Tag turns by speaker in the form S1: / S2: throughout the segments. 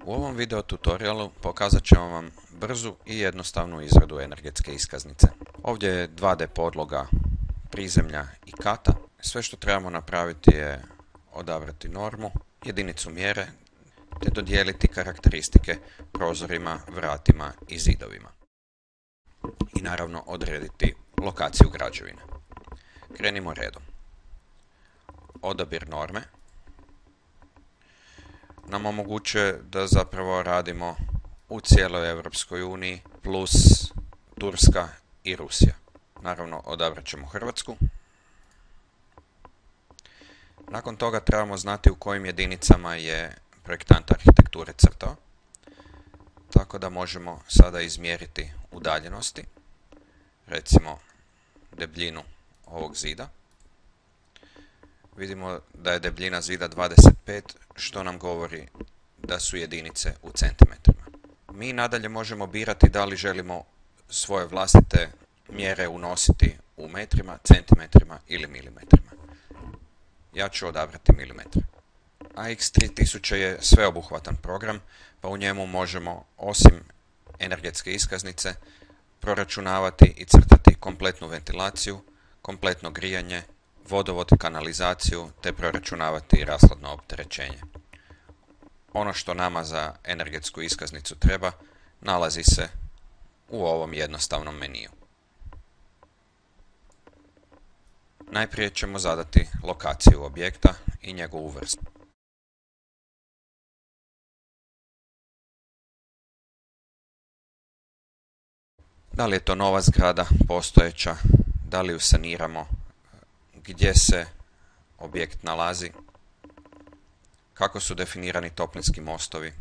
S1: U ovom video tutorialu pokazat ćemo vam brzu i jednostavnu izradu energetske iskaznice. Ovdje je 2D podloga prizemlja i kata. Sve što trebamo napraviti je odabrati normu, jedinicu mjere, te dodijeliti karakteristike prozorima, vratima i zidovima. I naravno odrediti lokaciju građevine. Krenimo redom. Odabir norme nam omogućuje da zapravo radimo u cijeloj Europskoj uniji plus Turska i Rusija. Naravno, odabrat ćemo Hrvatsku. Nakon toga trebamo znati u kojim jedinicama je projektant arhitekture crtao, tako da možemo sada izmjeriti udaljenosti, recimo debljinu ovog zida. Vidimo da je debljina zida 25, što nam govori da su jedinice u centimetrima. Mi nadalje možemo birati da li želimo svoje vlastite mjere unositi u metrima, centimetrima ili milimetrima. Ja ću odabrati milimetre. AX3000 je sveobuhvatan program, pa u njemu možemo, osim energetske iskaznice, proračunavati i crtati kompletnu ventilaciju, kompletno grijanje, vodovod, kanalizaciju, te proračunavati rashladno opterećenje. Ono što nama za energetsku iskaznicu treba, nalazi se u ovom jednostavnom meniju. Najprije ćemo zadati lokaciju objekta i njegovu vrstu. Da li je to nova zgrada, postojeća, da li ju saniramo, gdje se objekt nalazi, kako su definirani toplinski mostovi,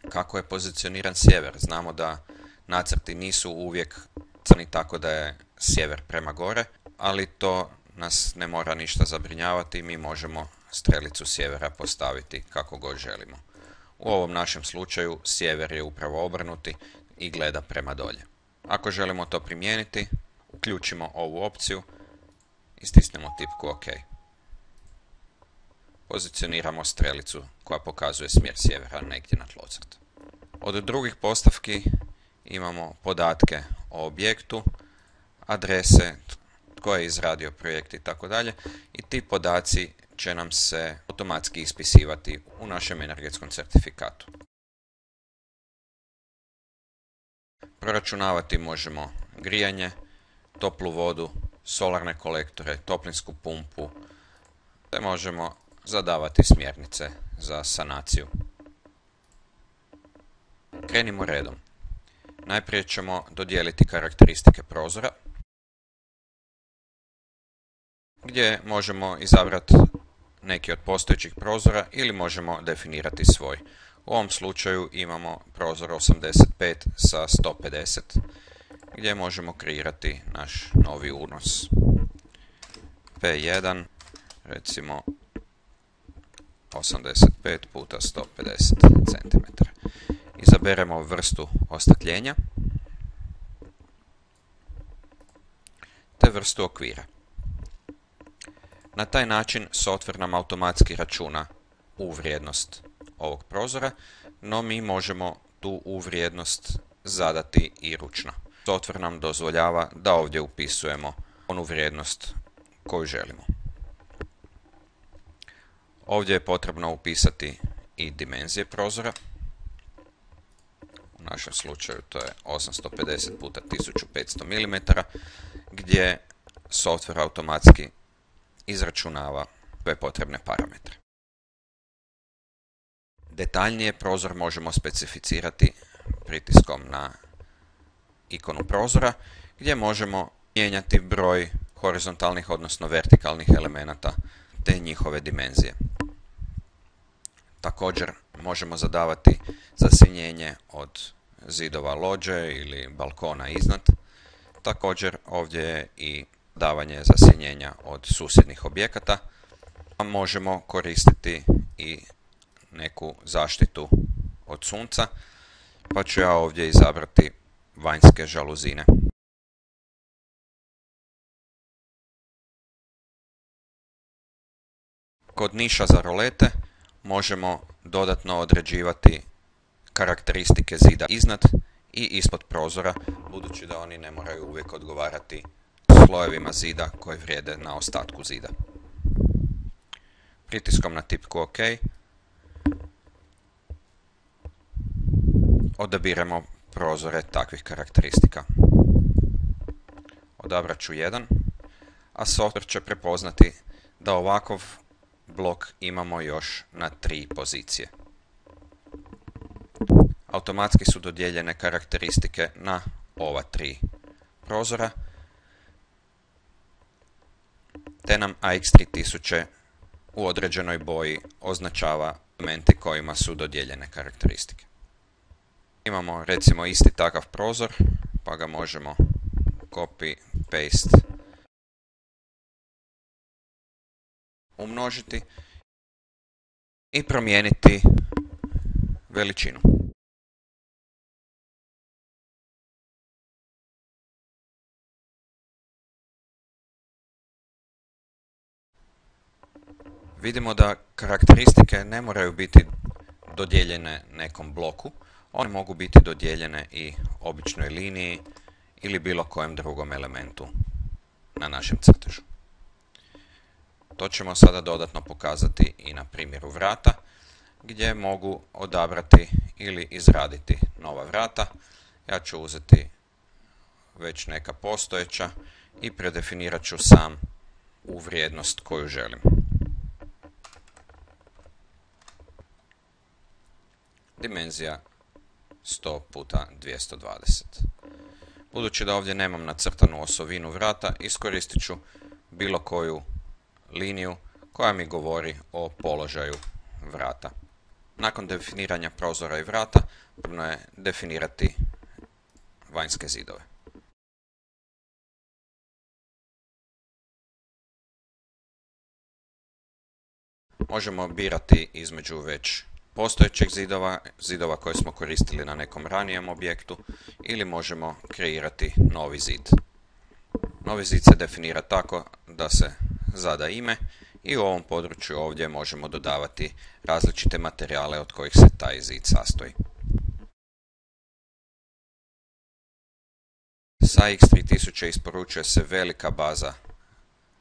S1: kako je pozicioniran sjever. Znamo da nacrti nisu uvijek crni tako da je sjever prema gore, ali to nas ne mora ništa zabrinjavati, mi možemo strelicu sjevera postaviti kako god želimo. U ovom našem slučaju sjever je upravo obrnuti i gleda prema dolje. Ako želimo to primijeniti, uključimo ovu opciju i stisnemo tipku OK. Pozicioniramo strelicu koja pokazuje smjer sjevera negdje na tlocrtu. Od drugih postavki imamo podatke o objektu, adrese, tko je izradio projekt i tako dalje, i ti podaci će nam se automatski ispisivati u našem energetskom certifikatu. Proračunavati možemo grijanje, toplu vodu, solarne kolektore, toplinsku pumpu, te možemo zadavati smjernice za sanaciju. Krenimo redom. Najprije ćemo dodijeliti karakteristike prozora, gdje možemo izabrati neki od postojećih prozora ili možemo definirati svoj. U ovom slučaju imamo prozor 85 sa 150, gdje možemo kreirati naš novi unos. P1, recimo 85 puta 150 cm. Izaberemo vrstu ostakljenja te vrstu okvira. Na taj način softver nam automatski računa U vrijednost ovog prozora, no mi možemo tu U vrijednost zadati i ručno. Softver nam dozvoljava da ovdje upisujemo onu vrijednost koju želimo. Ovdje je potrebno upisati i dimenzije prozora. U našem slučaju to je 850 puta 1500 mm, gdje softver automatski izračunava sve potrebne parametre. Detaljnije prozor možemo specificirati pritiskom na ikonu prozora, gdje možemo mijenjati broj horizontalnih odnosno vertikalnih elemenata te njihove dimenzije. Također možemo zadavati zasjenjenje od zidova lođe ili balkona iznad. Također ovdje je i davanje zasjenjenja od susjednih objekata, a možemo koristiti i neku zaštitu od sunca, pa ću ja ovdje izabrati vanjske žaluzine. Kod niša za rolete možemo dodatno određivati karakteristike zida iznad i ispod prozora, budući da oni ne moraju uvijek odgovarati slojevima zida koji vrijede na ostatku zida. Pritiskom na tipku OK odabiremo prozore takvih karakteristika. Odabrat ću jedan, a software će prepoznati da ovakav blok imamo još na 3 pozicije. Automatski su dodijeljene karakteristike na ova 3 prozora, te nam AX3000 u određenoj boji označava elementi kojima su dodijeljene karakteristike. Imamo recimo isti takav prozor, pa ga možemo copy, paste, umnožiti i promijeniti veličinu. Vidimo da karakteristike ne moraju biti dodijeljene nekom bloku, one mogu biti dodijeljene i običnoj liniji ili bilo kojem drugom elementu na našem crtežu. To ćemo sada dodatno pokazati i na primjeru vrata, gdje mogu odabrati ili izraditi nova vrata. Ja ću uzeti već neka postojeća i predefinirat ću sam u vrijednost koju želim. Dimenzija 100 puta 220. Budući da ovdje nemam nacrtanu osovinu vrata, iskoristit ću bilo koju liniju koja mi govori o položaju vrata. Nakon definiranja prozora i vrata, potrebno je definirati vanjske zidove. Možemo birati između već postojećih zidova koje smo koristili na nekom ranijem objektu, ili možemo kreirati novi zid. Novi zid se definira tako da se zada ime i u ovom području ovdje možemo dodavati različite materijale od kojih se taj zid sastoji. Sa X3000 isporučuje se velika baza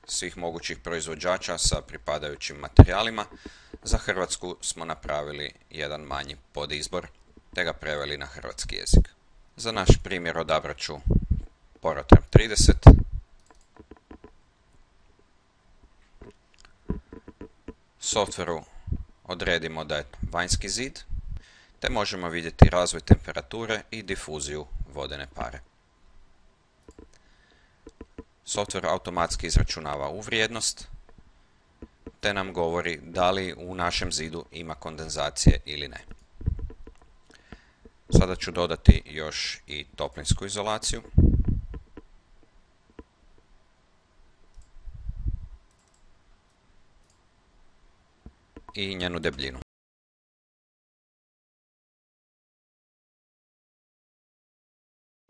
S1: svih mogućih proizvođača sa pripadajućim materijalima. Za Hrvatsku smo napravili jedan manji podizbor te ga preveli na hrvatski jezik. Za naš primjer odabrat ću Porotrap 30. Softveru odredimo da je vanjski zid, te možemo vidjeti razvoj temperature i difuziju vodene pare. Softver automatski izračunava u vrijednost, te nam govori da li u našem zidu ima kondenzacije ili ne. Sada ću dodati još i toplinsku izolaciju. I njenu debljinu.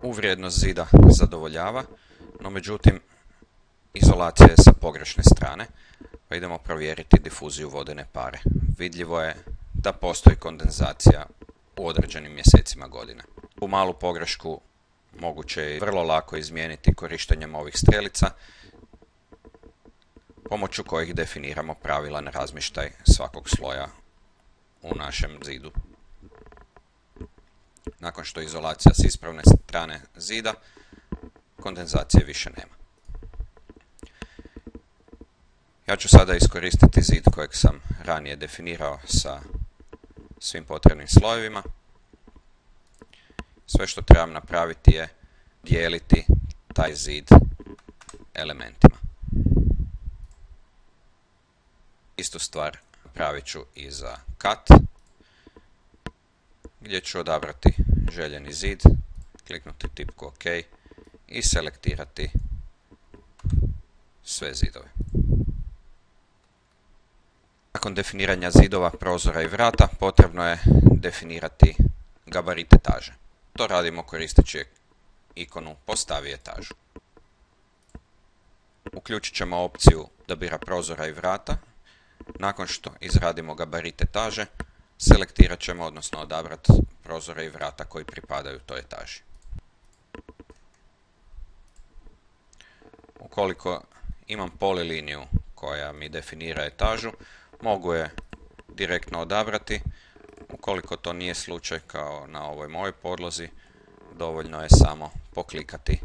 S1: U vrijednost zida zadovoljava, no međutim izolacija je sa pogrešne strane, pa idemo provjeriti difuziju vodene pare. Vidljivo je da postoji kondenzacija u određenim mjesecima godine. U malu pogrešku moguće je vrlo lako izmijeniti korištenjem ovih strelica, pomoću kojih definiramo pravilan razmještaj svakog sloja u našem zidu. Nakon što je izolacija s ispravne strane zida, kondenzacije više nema. Ja ću sada iskoristiti zid kojeg sam ranije definirao sa svim potrebnim slojevima. Sve što trebam napraviti je dijeliti taj zid elementima. Istu stvar napravit ću i za kat, gdje ću odabrati željeni zid, kliknuti tipku OK i selektirati sve zidove. Nakon definiranja zidova, prozora i vrata potrebno je definirati gabarit etaže. To radimo koristeći ikonu Postavi etažu. Uključit ćemo opciju odabira prozora i vrata, Nakon što izradimo gabarit etaže, selektirat ćemo, odnosno odabrati prozore i vrata koji pripadaju toj etaži. Ukoliko imam poliliniju koja mi definira etažu, mogu je direktno odabrati. Ukoliko to nije slučaj kao na ovoj mojoj podlozi, dovoljno je samo poklikati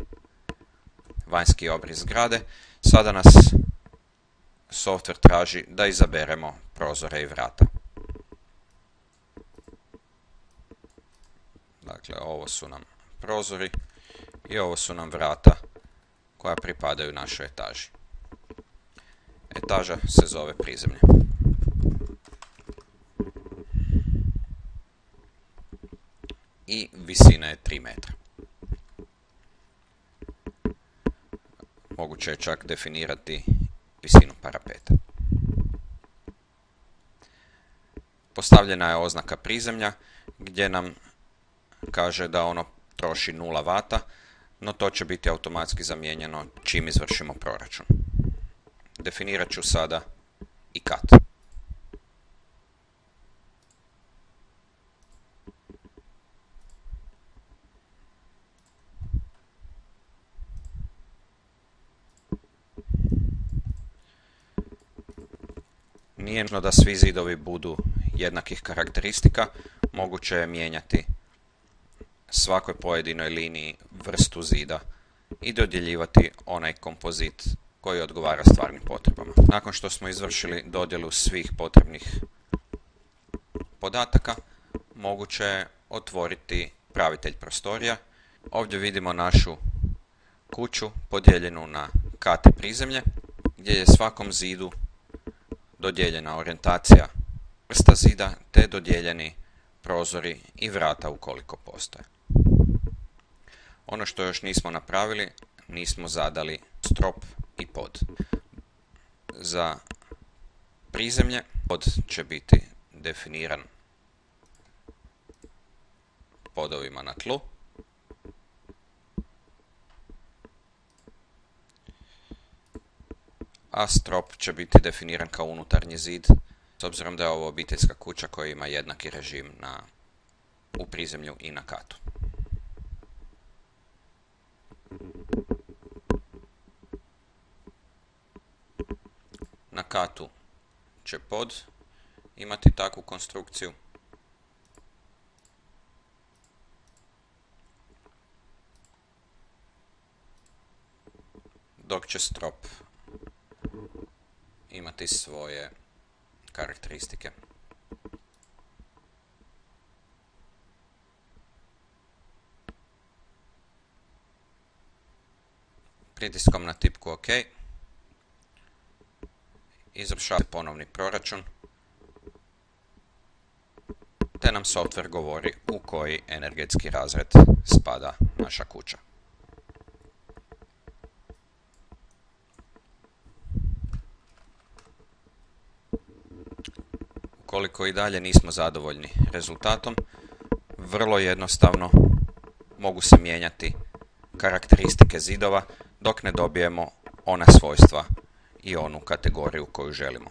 S1: vanjski obris zgrade. Sada nas softver traži da izaberemo prozore i vrata. Dakle, ovo su nam prozori i ovo su nam vrata koja pripadaju našoj etaži. Etaža se zove prizemlje. I visina je 3 metra. Moguće je čak definirati visinu parapeta. Postavljena je oznaka prizemlja gdje nam kaže da ono troši 0 vata, no to će biti automatski zamijenjeno čim izvršimo proračun. Definirat ću sada i kat. Nije nužno da svi zidovi budu jednakih karakteristika, moguće je mijenjati svakoj pojedinoj liniji vrstu zida i dodjeljivati onaj kompozit koji odgovara stvarnim potrebama. Nakon što smo izvršili dodjelu svih potrebnih podataka, moguće je otvoriti upravitelj prostorija. Ovdje vidimo našu kuću podijeljenu na kate prizemlje, gdje je svakom zidu dodijeljena orijentacija vrsta zida te dodijeljeni prozori i vrata ukoliko postoje. Ono što još nismo napravili, nismo zadali strop i pod. Za prizemlje pod će biti definiran podovima na tlu. A strop će biti definiran kao unutarnji zid, s obzirom da je ovo obiteljska kuća koja ima jednaki režim u prizemlju i na katu. Na katu će pod imati takvu konstrukciju. Dok će strop imati svoje karakteristike. Pritiskom na tipku OK izvršava se ponovni proračun, te nam softver govori u koji energetski razred spada naša kuća. Ukoliko i dalje nismo zadovoljni rezultatom, vrlo jednostavno mogu se mijenjati karakteristike zidova dok ne dobijemo ona svojstva i onu kategoriju koju želimo.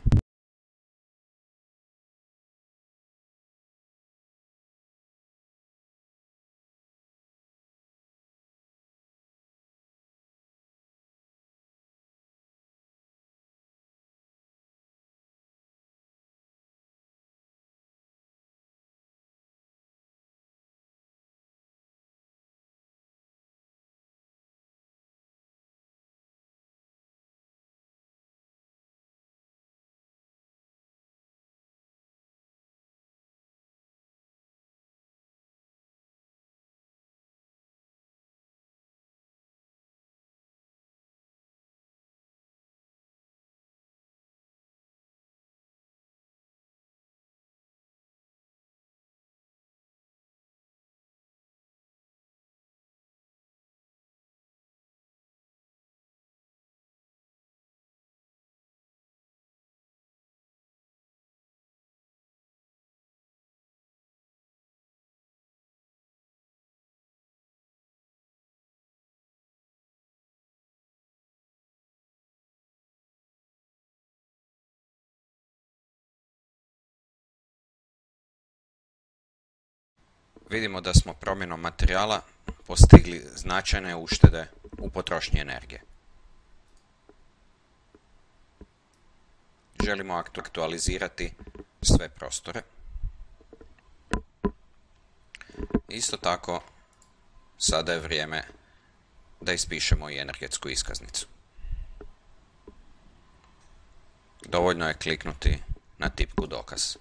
S1: Vidimo da smo promjenom materijala postigli značajne uštede u potrošnji energije. Želimo aktualizirati sve prostore. Isto tako, sada je vrijeme da ispišemo i energetsku iskaznicu. Dovoljno je kliknuti na tipku dokaz.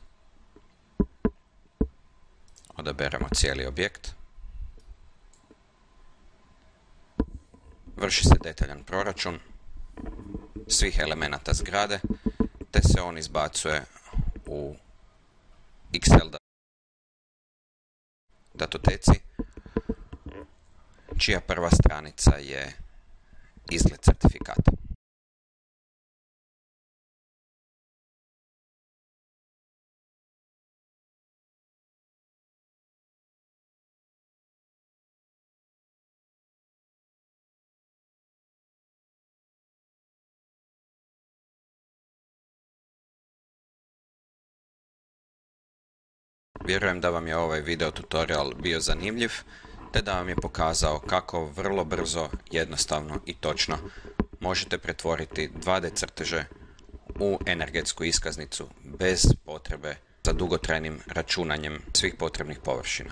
S1: Odaberemo cijeli objekt. Vrši se detaljan proračun svih elemenata zgrade, te se on izbacuje u Excel datoteci, čija prva stranica je izgled certifikata. Vjerujem da vam je ovaj video tutorial bio zanimljiv, te da vam je pokazao kako vrlo brzo, jednostavno i točno možete pretvoriti 2D crteže u energetsku iskaznicu bez potrebe za dugotrajnim računanjem svih potrebnih površina.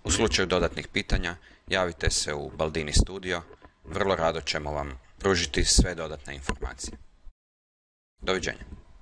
S1: U slučaju dodatnih pitanja javite se u Baldini Studio, vrlo rado ćemo vam pružiti sve dodatne informacije. Doviđenja.